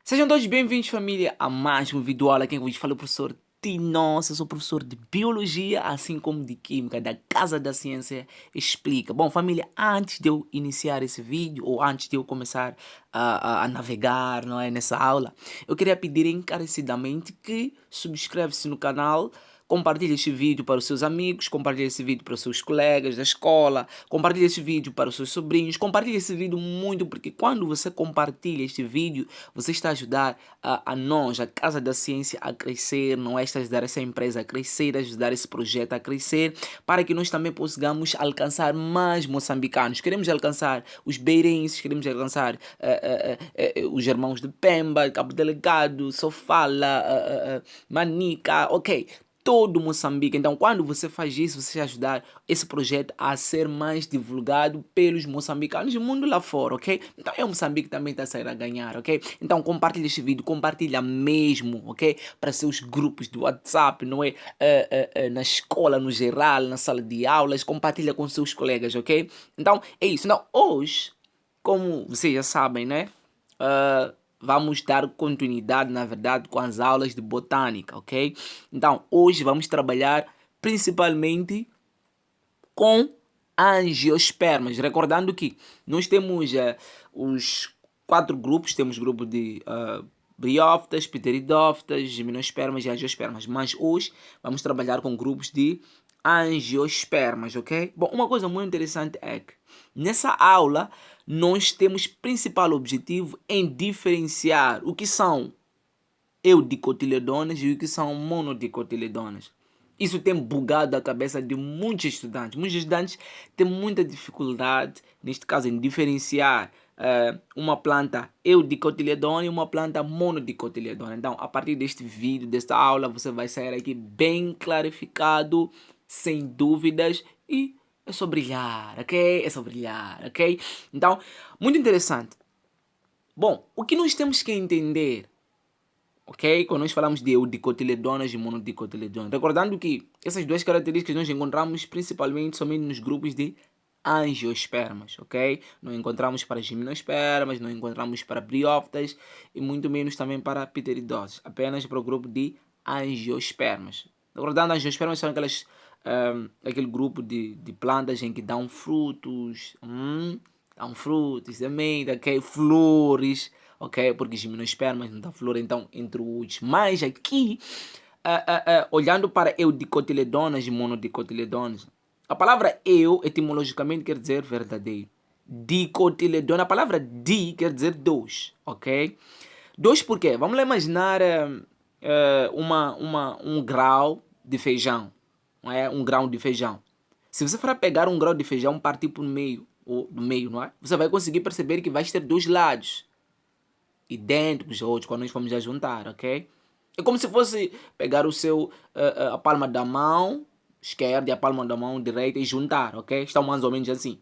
Sejam todos bem-vindos, família, a mais um vídeo aula. Quem vos fala é o professor Tinossa. Eu sou professor de Biologia, assim como de Química, da Casa da Ciência Explica. Bom, família, antes de eu iniciar esse vídeo, ou antes de eu começar a navegar, não é, nessa aula, eu queria pedir encarecidamente que subscreve-se no canal, compartilhe este vídeo para os seus amigos, compartilhe esse vídeo para os seus colegas da escola, compartilhe esse vídeo para os seus sobrinhos, compartilhe esse vídeo muito, porque quando você compartilha este vídeo, você está a ajudar a nós, a Casa da Ciência, a crescer, não é? Está a ajudar essa empresa a crescer, a ajudar esse projeto a crescer, para que nós também possamos alcançar mais moçambicanos. Queremos alcançar os beirenses, queremos alcançar os irmãos de Pemba, Cabo Delegado, Sofala, Manica, ok? Todo Moçambique. Então, quando você faz isso, você ajudar esse projeto a ser mais divulgado pelos moçambicanos do mundo lá fora, ok? Então, Moçambique também está a sair a ganhar, ok? Então, compartilha este vídeo, compartilha mesmo, ok? Para seus grupos do WhatsApp, não é? Na escola, no geral, na sala de aulas, compartilha com seus colegas, ok? Então, é isso. Então, hoje, como vocês já sabem, né? Vamos dar continuidade, na verdade, com as aulas de botânica, ok? Então, hoje vamos trabalhar principalmente com angiospermas. Recordando que nós temos os 4 grupos, temos grupo de briófitas, pteridófitas, gimnospermas e angiospermas. Mas hoje vamos trabalhar com grupos de angiospermas, ok? Bom, uma coisa muito interessante é que nessa aula nós temos principal objetivo em diferenciar o que são eudicotiledonas e o que são monodicotiledonas. Isso tem bugado a cabeça de muitos estudantes. Muitos estudantes têm muita dificuldade, neste caso, em diferenciar uma planta eudicotiledona e uma planta monodicotiledona. Então, a partir deste vídeo, desta aula, você vai sair aqui bem clarificado, sem dúvidas, e é só brilhar, ok? É só brilhar, ok? Então, muito interessante. Bom, o que nós temos que entender, ok? Quando nós falamos de eudicotiledonas e monodicotiledonas, recordando que essas duas características nós encontramos principalmente somente nos grupos de angiospermas, ok? Não encontramos para gimnospermas, não encontramos para briófitas e muito menos também para pteridoses, apenas para o grupo de angiospermas. Recordando, angiospermas são aquele grupo de plantas em que dão frutos, sementes, ok? Flores, ok? Porque gimnospermas não dá flor, então entre os. Mas aqui, olhando para eudicotiledonas e monodicotiledonas, a palavra eu etimologicamente quer dizer verdadeiro. Dicotiledona, a palavra di quer dizer dois, ok? Dois por quê? Vamos lá imaginar um grau de feijão, não é? Um grão de feijão. Se você for pegar um grão de feijão, partir por meio, ou do meio, não é? Você vai conseguir perceber que vai ter dois lados idênticos outros quando nós formos a juntar, ok? É como se fosse pegar a palma da mão esquerda e a palma da mão direita e juntar, ok? Estão mais ou menos assim,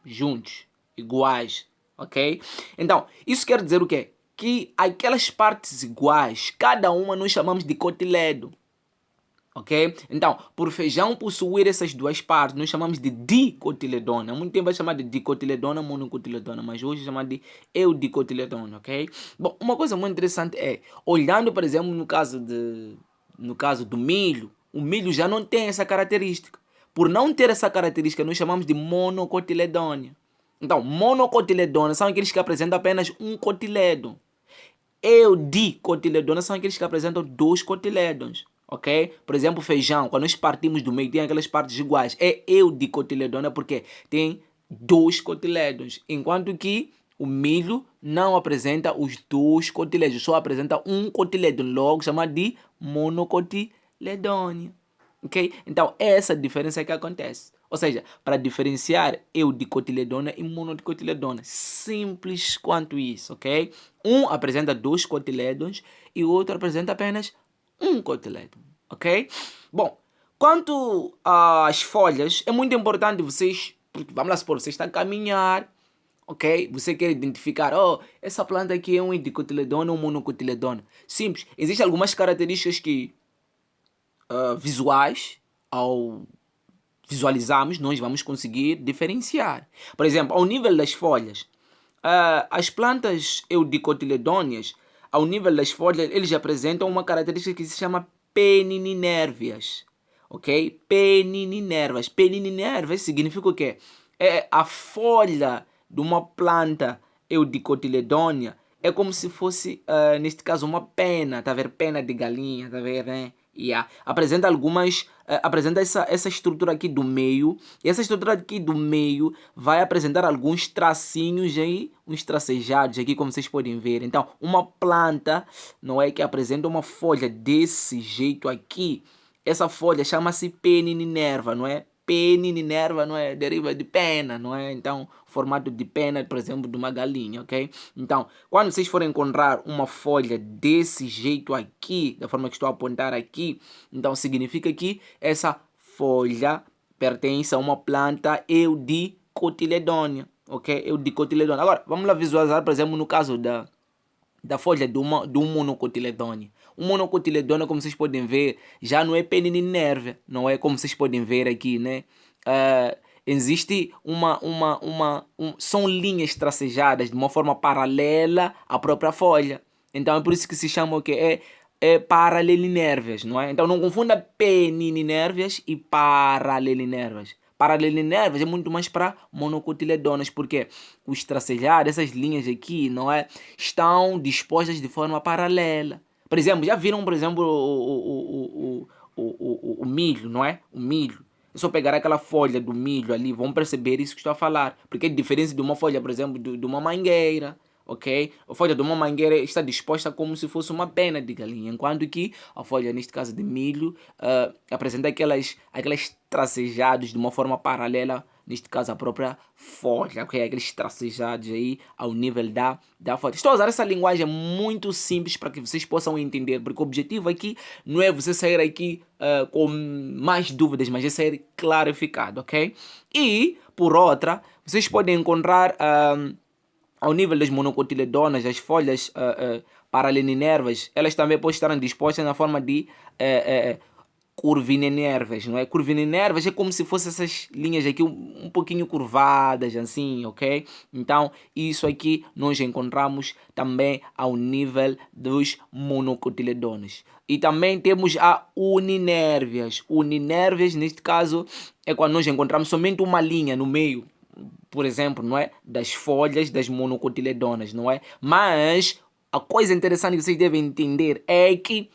juntos, iguais, ok? Então, isso quer dizer o quê? Que aquelas partes iguais, cada uma nós chamamos de cotiledo. Ok? Então, por feijão possuir essas duas partes, nós chamamos de dicotiledona. Há muito tempo vai chamar de dicotiledona, monocotiledona, mas hoje é chamado de eudicotiledona, ok? Bom, uma coisa muito interessante é, olhando, por exemplo, no caso do milho, o milho já não tem essa característica. Por não ter essa característica, nós chamamos de monocotiledônia. Então, monocotiledona são aqueles que apresentam apenas um cotiledon. Eudicotiledona são aqueles que apresentam dois cotiledons. Ok? Por exemplo, feijão, quando nós partimos do meio, tem aquelas partes iguais. É eudicotiledona porque tem dois cotiledons. Enquanto que o milho não apresenta os dois cotiledons, só apresenta um cotiledon, logo chamado de monocotiledônia. Ok? Então, essa diferença que acontece. Ou seja, para diferenciar eudicotiledona e monodicotiledona. Simples quanto isso, ok? Um apresenta dois cotiledons e o outro apresenta apenas um cotiledon, ok? Bom, quanto às folhas, é muito importante vocês, porque vamos lá supor, você está a caminhar, ok? Você quer identificar, essa planta aqui é um dicotiledona ou monocotiledona. Simples, existem algumas características que visuais, ao visualizarmos, nós vamos conseguir diferenciar. Por exemplo, ao nível das folhas, as plantas eudicotiledôneas, ao nível das folhas, eles apresentam uma característica que se chama penininérvias, ok? Penininérvias. Penininérvias significa o quê? É a folha de uma planta eudicotiledônea é como se fosse, neste caso, uma pena, tá a ver? Pena de galinha, tá a ver, né? Yeah. Apresenta algumas, apresenta essa estrutura aqui do meio, e essa estrutura aqui do meio vai apresentar alguns tracinhos aí, uns tracejados aqui, como vocês podem ver. Então, uma planta, não é, que apresenta uma folha desse jeito aqui, essa folha chama-se peninerva, não é? Peninerva, não é? Deriva de pena, não é? Então, formato de pena, por exemplo, de uma galinha, ok? Então, quando vocês forem encontrar uma folha desse jeito aqui, da forma que estou a apontar aqui, então significa que essa folha pertence a uma planta eudicotiledônea, ok? Eudicotiledônea. Agora, vamos lá visualizar, por exemplo, no caso da folha de um monocotiledônea. Um monocotiledônea, como vocês podem ver, já não é peninerva, não é como vocês podem ver aqui, né? Existe são linhas tracejadas de uma forma paralela à própria folha. Então é por isso que se chama o que é paralelinérvias, não é? Então não confunda penininérvias e paralelinérvias. Paralelinérvias é muito mais para monocotiledôneas, porque os tracejados, essas linhas aqui, não é? Estão dispostas de forma paralela. Por exemplo, já viram, por exemplo, o milho, não é? O milho. É só pegar aquela folha do milho ali, vão perceber isso que estou a falar. Porque é diferente de uma folha, por exemplo, de uma mangueira, ok? A folha de uma mangueira está disposta como se fosse uma pena de galinha, enquanto que a folha, neste caso de milho, apresenta aquelas tracejados de uma forma paralela, neste caso a própria folha, ok? Aqueles tracejados aí ao nível da folha. Estou a usar essa linguagem muito simples para que vocês possam entender, porque o objetivo aqui não é você sair aqui com mais dúvidas, mas é sair clarificado, ok? E, por outra, vocês podem encontrar ao nível das monocotiledonas, as folhas paralelinérvas, elas também podem estar dispostas na forma de curvinervas, não é? Curvinervas é como se fossem essas linhas aqui um pouquinho curvadas, assim, ok? Então, isso aqui nós encontramos também ao nível dos monocotiledones. E também temos a uninérvias. Uninérvias, neste caso, é quando nós encontramos somente uma linha no meio, por exemplo, não é? Das folhas das monocotiledonas, não é? Mas a coisa interessante que vocês devem entender é que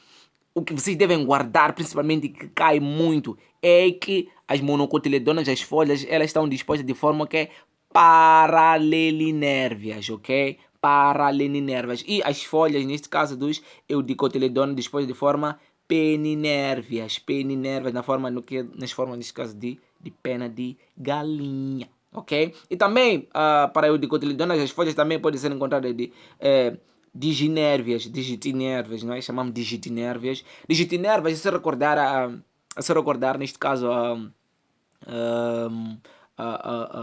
o que vocês devem guardar, principalmente que cai muito, é que as monocotiledonas, as folhas, elas estão dispostas de forma que é paralelinérvias, ok? Paralelinérvias. E as folhas, neste caso dos eudicotiledones, dispostas de forma peninérvias. Peninérvias nas formas, neste caso, de pena de galinha. Ok? E também, para eudicotiledonas, as folhas também podem ser encontradas de digitinérvias, não é? Chamamos de digitinérvias. Digitinérvias, se recordar, neste caso,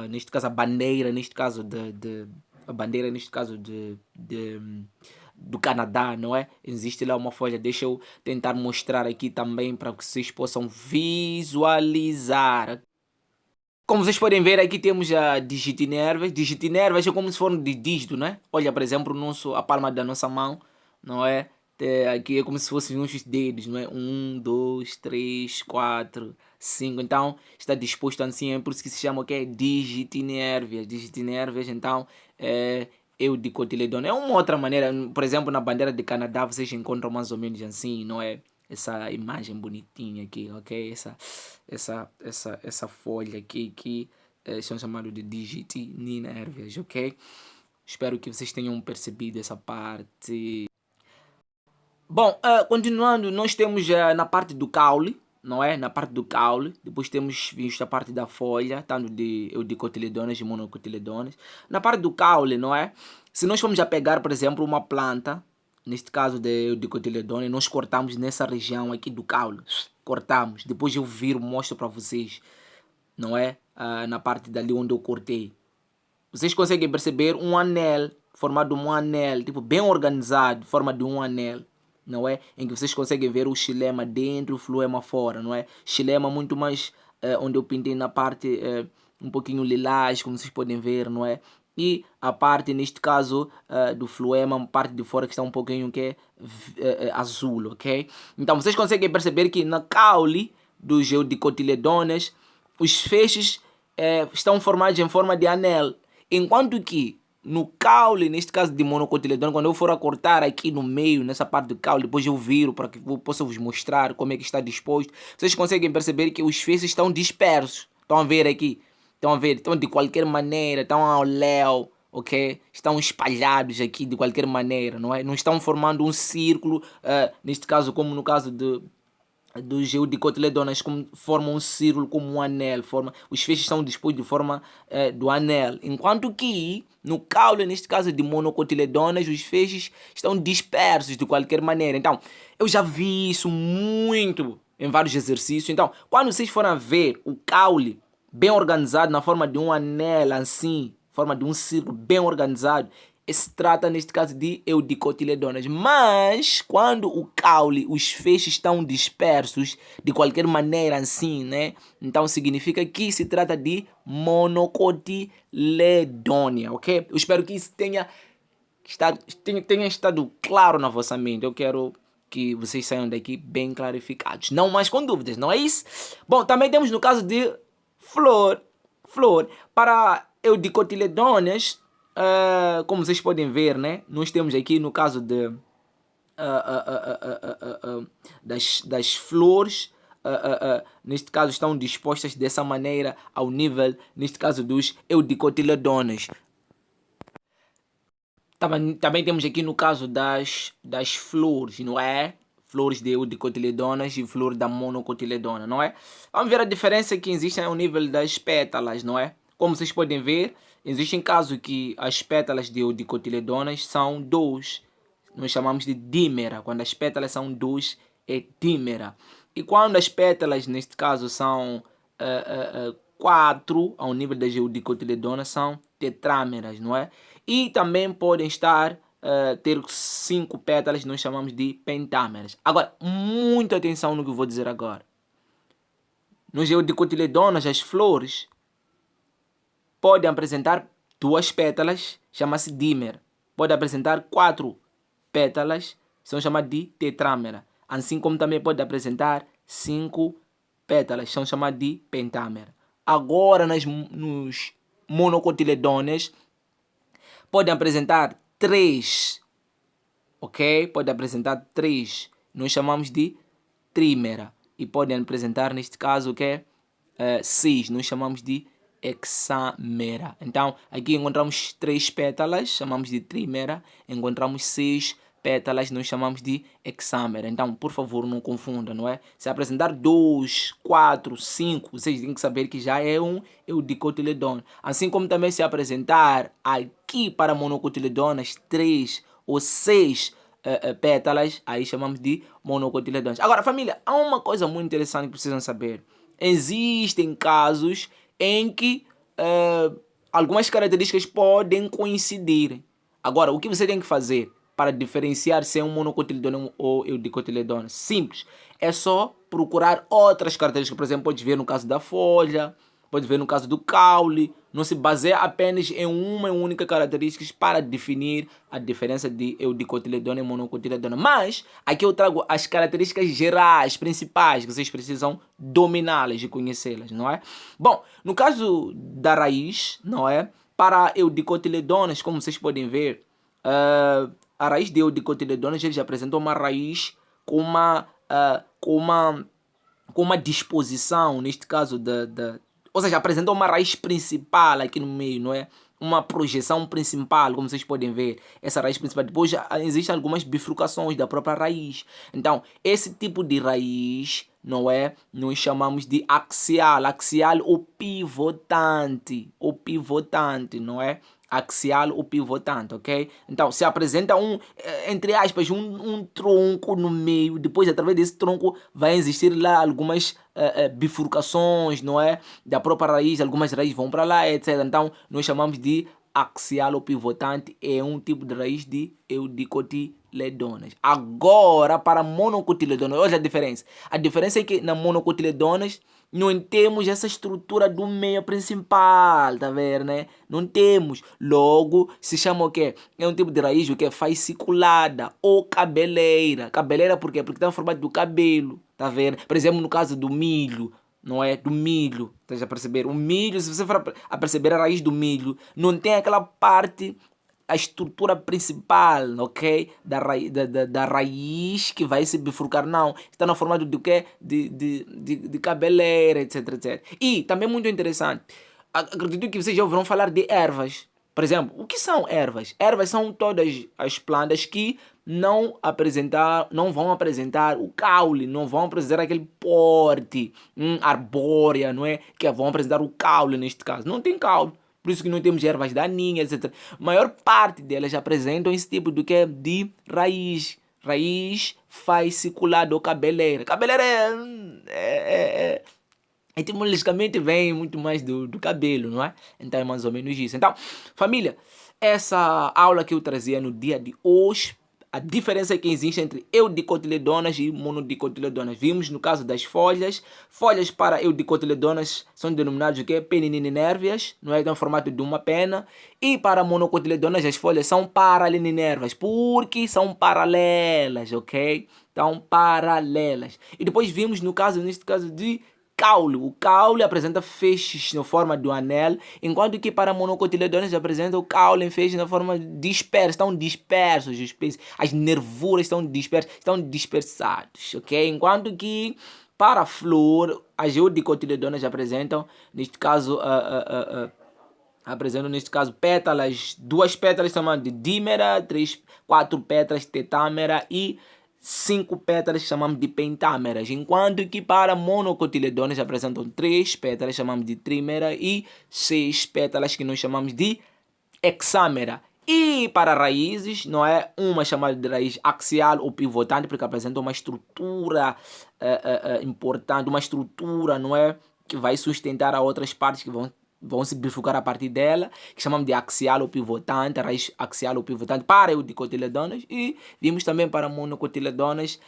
neste caso, a bandeira, neste caso, a bandeira, neste caso, do Canadá, não é? Existe lá uma folha, deixa eu tentar mostrar aqui também para que vocês possam visualizar. Como vocês podem ver, aqui temos a digitinervas. Digitinervas é como se fosse de dígito, né? Olha, por exemplo, a palma da nossa mão, não é? Aqui é como se fossem uns dedos, não é? 1, 2, 3, 4, 5. Então, está disposto assim, é por isso que se chama o quê? Digitinervias. Digitinervias, então, eudicotiledônea. É uma outra maneira, por exemplo, na bandeira de Canadá, vocês encontram mais ou menos assim, não é? Essa imagem bonitinha aqui, ok? Essa folha aqui que são chamados de digitinervias, ok? Espero que vocês tenham percebido essa parte. Bom, continuando, nós temos na parte do caule, não é? Na parte do caule, depois temos visto a parte da folha, tanto de eudicotiledonas e monocotiledonas. Na parte do caule, não é? Se nós formos a pegar, por exemplo, uma planta, neste caso de eudicotiledônia, nós cortamos nessa região aqui do caule. Cortamos, depois eu viro, mostro para vocês, não é? Na parte dali onde eu cortei. Vocês conseguem perceber um anel, formado um anel, tipo bem organizado, forma de um anel, não é? Em que vocês conseguem ver o xilema dentro e o floema fora, não é? Xilema muito mais, onde eu pintei na parte um pouquinho lilás, como vocês podem ver, não é? e a parte, neste caso, do floema, a parte de fora que está um pouquinho que é azul, ok? Então vocês conseguem perceber que na caule dos eudicotiledones, os feixes estão formados em forma de anel, enquanto que no caule, neste caso de monocotiledone, quando eu for a cortar aqui no meio, nessa parte do caule, depois eu viro para que eu possa vos mostrar como é que está disposto, vocês conseguem perceber que os feixes estão dispersos. Estão a ver aqui? Estão a ver? Estão de qualquer maneira, estão ao léu, ok? Estão espalhados aqui de qualquer maneira, não é? Não estão formando um círculo, neste caso, como no caso dos eudicotiledones, como formam um círculo como um anel, os feixes estão dispostos de forma do anel, enquanto que no caule, neste caso de monocotiledones, os feixes estão dispersos de qualquer maneira. Então, eu já vi isso muito em vários exercícios. Então, quando vocês forem ver o caule bem organizado na forma de um anel assim, forma de um círculo bem organizado, se trata neste caso de eudicotiledones. Mas quando o caule, os feixes estão dispersos de qualquer maneira assim, né? Então significa que se trata de monocotiledônia, ok? Eu espero que isso tenha estado claro na vossa mente. Eu quero que vocês saiam daqui bem clarificados, não mais com dúvidas, não é isso? Bom, também temos no caso de flor. Para eudicotiledones, como vocês podem ver, né? Nós temos aqui no caso de, das flores, neste caso estão dispostas dessa maneira ao nível, neste caso, dos eudicotiledones. Também temos aqui no caso das flores, não é? Flores de eudicotiledonas e flor da monocotiledona, não é? Vamos ver a diferença que existe ao nível das pétalas, não é? Como vocês podem ver, existem casos que as pétalas de eudicotiledonas são 2. Nós chamamos de dímera. Quando as pétalas são 2, é dímera. E quando as pétalas, neste caso, são 4, ao nível das eudicotiledonas, são tetrámeras, não é? E também podem estar ter 5 pétalas, nós chamamos de pentámeras. Agora, muita atenção no que eu vou dizer agora. Nos eudicotiledonas, as flores podem apresentar 2 pétalas, chama-se dímera. Pode apresentar 4 pétalas, são chamadas de tetrámera. Assim como também pode apresentar 5 pétalas, são chamadas de pentámera. Agora, nos monocotiledones, podem apresentar 3, ok? Pode apresentar 3, nós chamamos de trímera. E podem apresentar, neste caso, o que é 6, nós chamamos de hexâmera. Então, aqui encontramos 3 pétalas, chamamos de trímera. Encontramos 6 pétalas, nós chamamos de hexâmera. Então, por favor, não confunda, não é? Se apresentar 2, 4, 5, vocês têm que saber que já é um eudicotiledone. Assim como também se apresentar aqui para monocotiledonas 3 ou 6 pétalas, aí chamamos de monocotiledones. Agora, família, há uma coisa muito interessante que precisam saber. Existem casos em que algumas características podem coincidir. Agora, o que você tem que fazer para diferenciar se é um monocotiledone ou eudicotiledone? Simples. É só procurar outras características. Por exemplo, pode ver no caso da folha, pode ver no caso do caule. Não se baseia apenas em uma única característica para definir a diferença de eudicotiledone e monocotiledone. Mas aqui eu trago as características gerais, principais, que vocês precisam dominá-las e conhecê-las, não é? Bom, no caso da raiz, não é? Para eudicotiledones, como vocês podem ver, a raiz de eudicotiledones, eles apresentam uma raiz com uma disposição, neste caso, ou seja, apresentam uma raiz principal aqui no meio, não é? Uma projeção principal, como vocês podem ver, essa raiz principal. Depois já existem algumas bifurcações da própria raiz. Então, esse tipo de raiz, não é? Nós chamamos de axial ou pivotante, não é? Axial ou pivotante, ok? Então, se apresenta entre aspas, um tronco no meio, depois através desse tronco vai existir lá algumas bifurcações, não é? Da própria raiz, algumas raízes vão para lá, etc. Então, nós chamamos de axial ou pivotante, é um tipo de raiz de eudicotiledone. monocotiledonas. Agora, para monocotiledonas, olha a diferença. A diferença é que na monocotiledonas não temos essa estrutura do meio principal, tá vendo, né? Não temos. Logo, se chama o quê? É um tipo de raiz o que é fasciculada ou cabeleira. Cabeleira por quê? Porque está no formato do cabelo, tá vendo? Por exemplo, no caso do milho, não é? Do milho, estás a perceber? O milho, se você for a perceber a raiz do milho, não tem aquela parte, a estrutura principal, ok? Da raiz que vai se bifurcar, não. Está no formato de quê? De cabeleira, etc, etc. E também muito interessante, acredito que vocês já ouviram falar de ervas. Por exemplo, o que são ervas? Ervas são todas as plantas que não vão apresentar o caule, não vão apresentar aquele porte arbórea, não é? Que vão apresentar o caule neste caso. Não tem caule. Por isso que não temos ervas daninhas, etc. A maior parte delas apresentam esse tipo de raiz. Raiz fasciculada ou cabeleira. Cabeleira etimologicamente vem muito mais do cabelo, não é? Então é mais ou menos isso. Então, família, essa aula que eu trazia no dia de hoje, a diferença que existe entre eudicotiledonas e monodicotiledonas. Vimos no caso das folhas. Folhas para eudicotiledonas são denominadas o quê? Penininérvias, não é? Então, no formato de uma pena. E para monocotiledonas as folhas são paralininérvias, porque são paralelas, ok? Então, paralelas. E depois vimos neste caso de caule. O caule apresenta feixes na forma do anel, enquanto que para monocotiledonas apresenta o caule em feixes na forma dispersa. Estão dispersos os peixes. As nervuras estão dispersas, estão dispersados, ok? Enquanto que para a flor, as eudicotiledonas apresentam, neste caso, pétalas, duas pétalas chamam de dímera, quatro pétalas tetâmera e 5 pétalas chamamos de pentâmeras, enquanto que para monocotiledonas apresentam 3 pétalas chamamos de trímera e 6 pétalas que nós chamamos de hexâmera. E para raízes, não é? Uma chamada de raiz axial ou pivotante, porque apresenta uma estrutura importante, uma estrutura, não é? Que vai sustentar a outras partes que vão se bifurcar a partir dela, que chamamos de axial ou pivotante, raiz axial ou pivotante para eudicotiledonas. E vimos também para monocotiledonas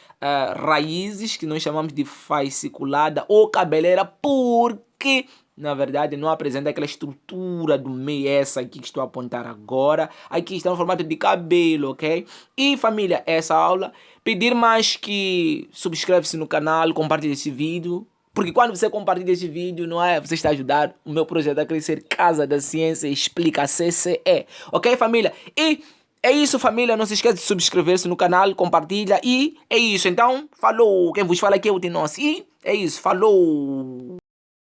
raízes que nós chamamos de fasciculada ou cabeleira, porque na verdade não apresenta aquela estrutura do meio, essa aqui que estou a apontar agora. Aqui está no formato de cabelo, ok? E família, essa aula, pedir mais que subscreve-se no canal, compartilhe esse vídeo. Porque quando você compartilha esse vídeo, não é? Você está a ajudar o meu projeto a crescer. Casa da Ciência Explica CCE. Ok, família? E é isso, família. Não se esqueça de subscrever-se no canal, compartilha. E é isso. Então, falou. Quem vos fala aqui é o Tinosse. E é isso. Falou.